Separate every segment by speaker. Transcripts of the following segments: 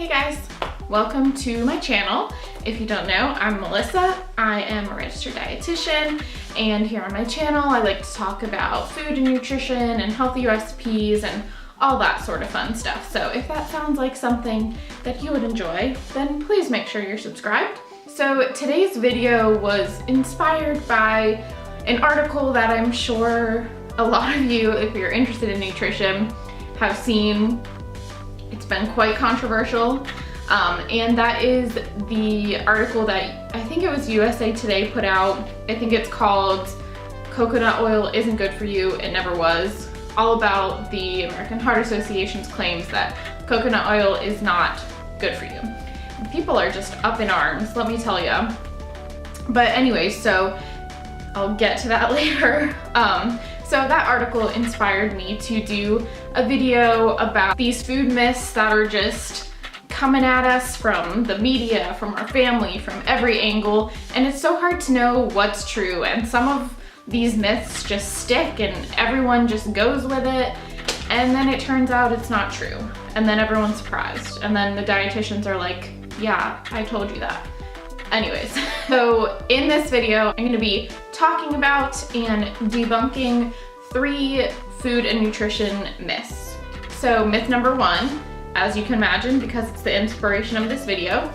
Speaker 1: Hey guys, welcome to my channel. If you don't know, I'm Melissa. I am a registered dietitian, and here on my channel I like to talk about food and nutrition and healthy recipes and all that sort of fun stuff. So if that sounds like something that you would enjoy, then please make sure you're subscribed. So today's video was inspired by an article that I'm sure a lot of you, if you're interested in nutrition, have seen. It's been quite controversial, and that is the article that I think it was USA Today put out. I think it's called "Coconut Oil Isn't Good for You, It Never Was," all about the American Heart Association's claims that coconut oil is not good for you. And people are just up in arms, let me tell you. But anyway, so I'll get to that later. So that article inspired me to do a video about these food myths that are just coming at us from the media, from our family, from every angle, and it's so hard to know what's true, and some of these myths just stick and everyone just goes with it, and then it turns out it's not true, and then everyone's surprised, and then the dietitians are like, yeah, I told you that. Anyways, so in this video, I'm gonna be talking about and debunking 3 food and nutrition myths. So myth number 1, as you can imagine, because it's the inspiration of this video,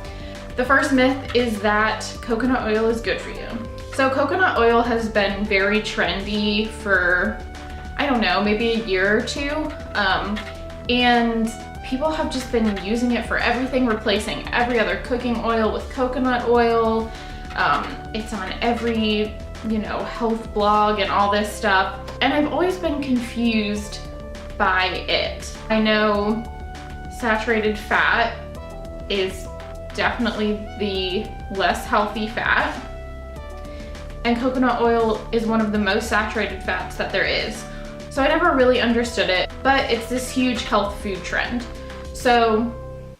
Speaker 1: the first myth is that coconut oil is good for you. So coconut oil has been very trendy for, I don't know, maybe a year or two, and people have just been using it for everything, replacing every other cooking oil with coconut oil. It's on every, health blog and all this stuff. And I've always been confused by it. I know saturated fat is definitely the less healthy fat, and coconut oil is one of the most saturated fats that there is. So I never really understood it, but it's this huge health food trend. So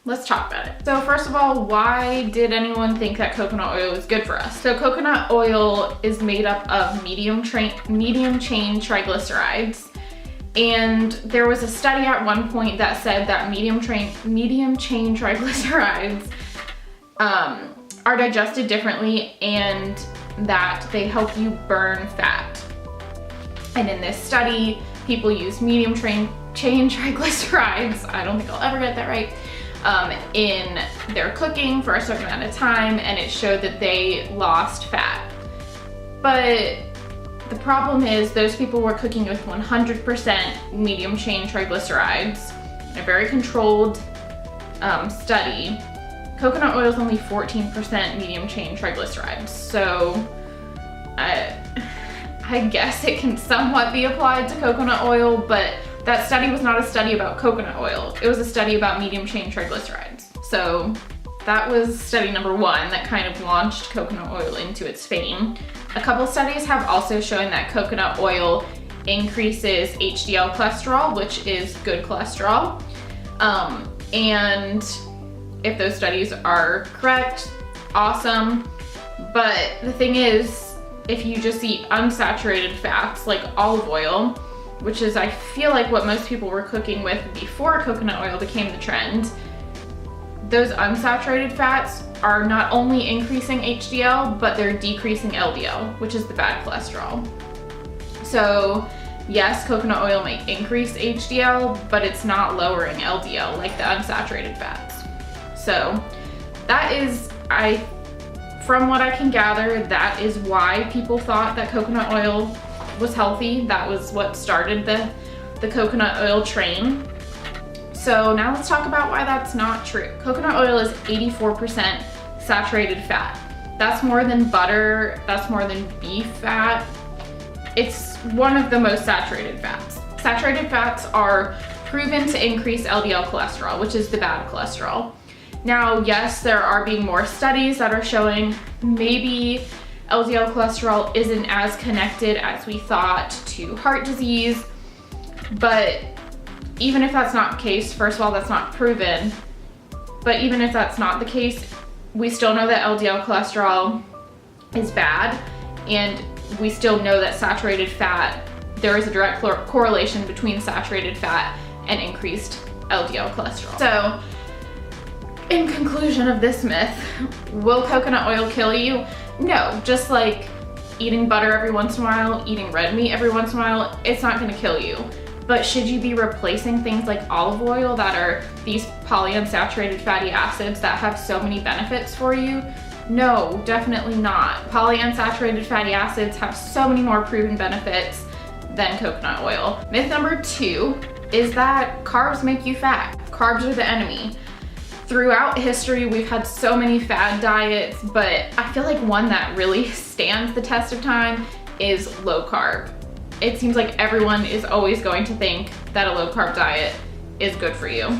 Speaker 1: let's talk about it. So first of all, why did anyone think that coconut oil is good for us? So coconut oil is made up of medium chain triglycerides. And there was a study at one point that said that medium chain triglycerides are digested differently and that they help you burn fat. And in this study, people used medium chain triglycerides, I don't think I'll ever get that right, in their cooking for a certain amount of time, and it showed that they lost fat. But the problem is those people were cooking with 100% medium chain triglycerides in a very controlled study. Coconut oil is only 14% medium chain triglycerides, so I guess it can somewhat be applied to coconut oil, but that study was not a study about coconut oil. It was a study about medium chain triglycerides. So that was study number 1 that kind of launched coconut oil into its fame. A couple studies have also shown that coconut oil increases HDL cholesterol, which is good cholesterol. And if those studies are correct, awesome. But the thing is, if you just eat unsaturated fats like olive oil, which is, I feel like, what most people were cooking with before coconut oil became the trend, those unsaturated fats are not only increasing HDL, but they're decreasing LDL, which is the bad cholesterol. So yes, coconut oil may increase HDL, but it's not lowering LDL like the unsaturated fats. So that is, from what I can gather, that is why people thought that coconut oil was healthy. That was what started the coconut oil train. So now let's talk about why that's not true. Coconut oil is 84% saturated fat. That's more than butter, that's more than beef fat. It's one of the most saturated fats. Saturated fats are proven to increase LDL cholesterol, which is the bad cholesterol. Now, yes, there are being more studies that are showing maybe LDL cholesterol isn't as connected as we thought to heart disease, but even if that's not the case, first of all, that's not proven, but even if that's not the case, we still know that LDL cholesterol is bad, and we still know that saturated fat, there is a direct correlation between saturated fat and increased LDL cholesterol. So In conclusion of this myth, will coconut oil kill you? No, just like eating butter every once in a while, eating red meat every once in a while, it's not gonna kill you. But should you be replacing things like olive oil that are these polyunsaturated fatty acids that have so many benefits for you? No, definitely not. Polyunsaturated fatty acids have so many more proven benefits than coconut oil. Myth number 2 is that carbs make you fat. Carbs are the enemy. Throughout history, we've had so many fad diets, but I feel like one that really stands the test of time is low carb. It seems like everyone is always going to think that a low carb diet is good for you.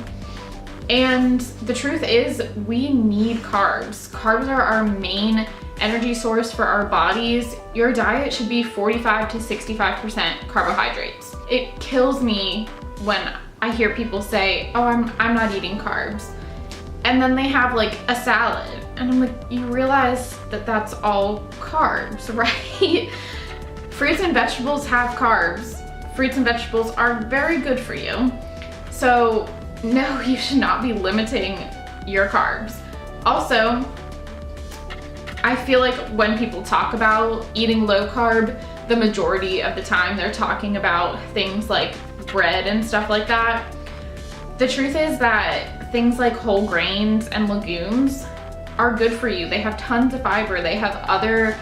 Speaker 1: And the truth is, we need carbs. Carbs are our main energy source for our bodies. Your diet should be 45 to 65% carbohydrates. It kills me when I hear people say, oh, I'm not eating carbs. And then they have like a salad. And I'm like, you realize that that's all carbs, right? Fruits and vegetables have carbs. Fruits and vegetables are very good for you. So no, you should not be limiting your carbs. Also, I feel like when people talk about eating low carb, the majority of the time they're talking about things like bread and stuff like that. The truth is that things like whole grains and legumes are good for you. They have tons of fiber. They have other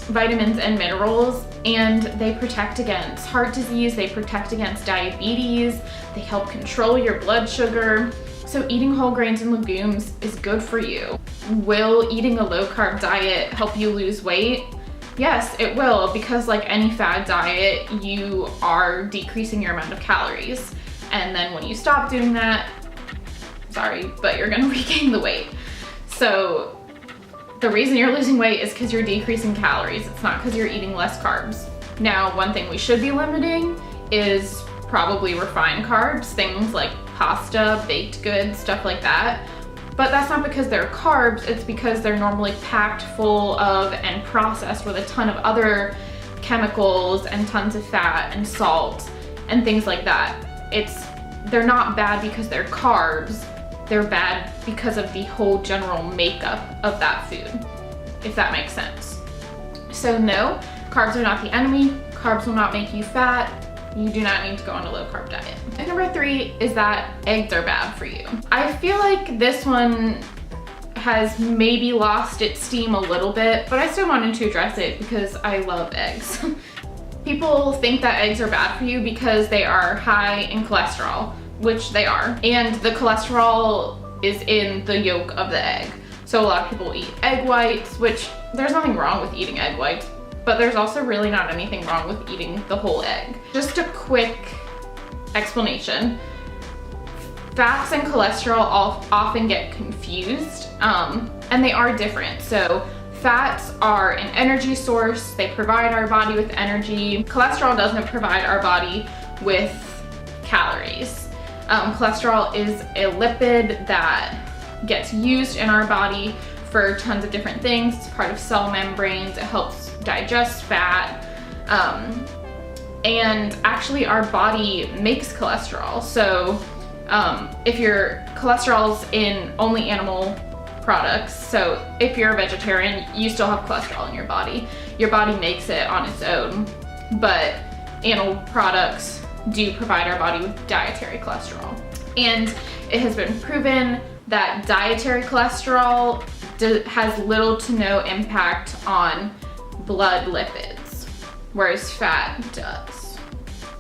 Speaker 1: vitamins and minerals, and they protect against heart disease. They protect against diabetes. They help control your blood sugar. So eating whole grains and legumes is good for you. Will eating a low carb diet help you lose weight? Yes, it will, because like any fad diet, you are decreasing your amount of calories. And then when you stop doing that, sorry, but you're gonna regain the weight. So the reason you're losing weight is because you're decreasing calories. It's not because you're eating less carbs. Now, one thing we should be limiting is probably refined carbs, things like pasta, baked goods, stuff like that. But that's not because they're carbs, it's because they're normally packed full of and processed with a ton of other chemicals and tons of fat and salt and things like that. They're not bad because they're carbs. They're bad because of the whole general makeup of that food, if that makes sense. So no, carbs are not the enemy. Carbs will not make you fat. You do not need to go on a low carb diet. And number 3 is that eggs are bad for you. I feel like this one has maybe lost its steam a little bit, but I still wanted to address it because I love eggs. People think that eggs are bad for you because they are high in cholesterol, which they are. And the cholesterol is in the yolk of the egg. So a lot of people eat egg whites, which there's nothing wrong with eating egg whites, but there's also really not anything wrong with eating the whole egg. Just a quick explanation. Fats and cholesterol often get confused, and they are different. So fats are an energy source. They provide our body with energy. Cholesterol doesn't provide our body with calories. Cholesterol is a lipid that gets used in our body for tons of different things. It's part of cell membranes. It helps digest fat. And actually our body makes cholesterol. So if your cholesterol's in only animal products, so if you're a vegetarian, you still have cholesterol in your body. Your body makes it on its own, but animal products do provide our body with dietary cholesterol. And it has been proven that dietary cholesterol has little to no impact on blood lipids, whereas fat does,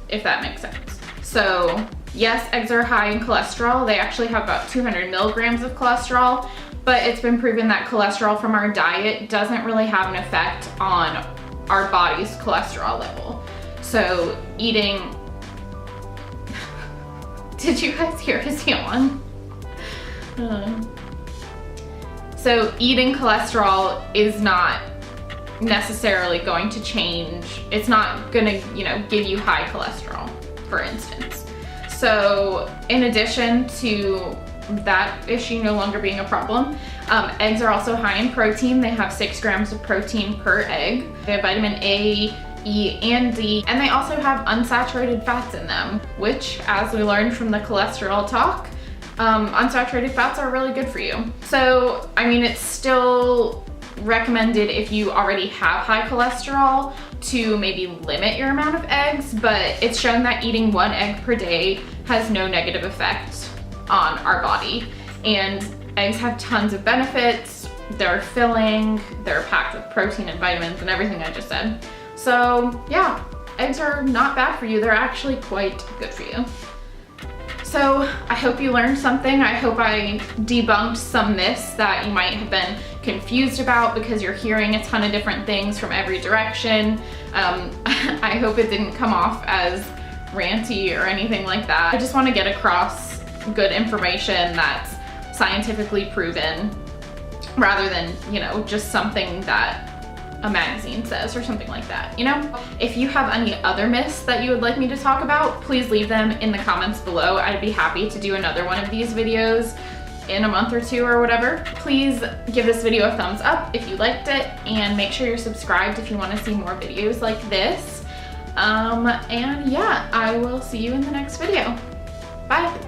Speaker 1: if that makes sense. So yes, eggs are high in cholesterol. They actually have about 200 milligrams of cholesterol, but it's been proven that cholesterol from our diet doesn't really have an effect on our body's cholesterol level. So eating, did you guys hear his yawn? So eating cholesterol is not necessarily going to change. It's not gonna, give you high cholesterol, for instance. So in addition to that issue no longer being a problem, eggs are also high in protein. They have 6 grams of protein per egg. They have vitamin A, E, and D, and they also have unsaturated fats in them, which, as we learned from the cholesterol talk, unsaturated fats are really good for you. So, I mean, it's still recommended if you already have high cholesterol to maybe limit your amount of eggs, but it's shown that eating 1 egg per day has no negative effect on our body. And eggs have tons of benefits. They're filling, they're packed with protein and vitamins and everything I just said. So yeah, eggs are not bad for you. They're actually quite good for you. So I hope you learned something. I hope I debunked some myths that you might have been confused about because you're hearing a ton of different things from every direction. I hope it didn't come off as ranty or anything like that. I just want to get across good information that's scientifically proven rather than, you know, just something that a magazine says or something like that, you know? If you have any other myths that you would like me to talk about, please leave them in the comments below. I'd be happy to do another one of these videos in a month or 2 or whatever. Please give this video a thumbs up if you liked it, and make sure you're subscribed if you want to see more videos like this. And yeah, I will see you in the next video. Bye.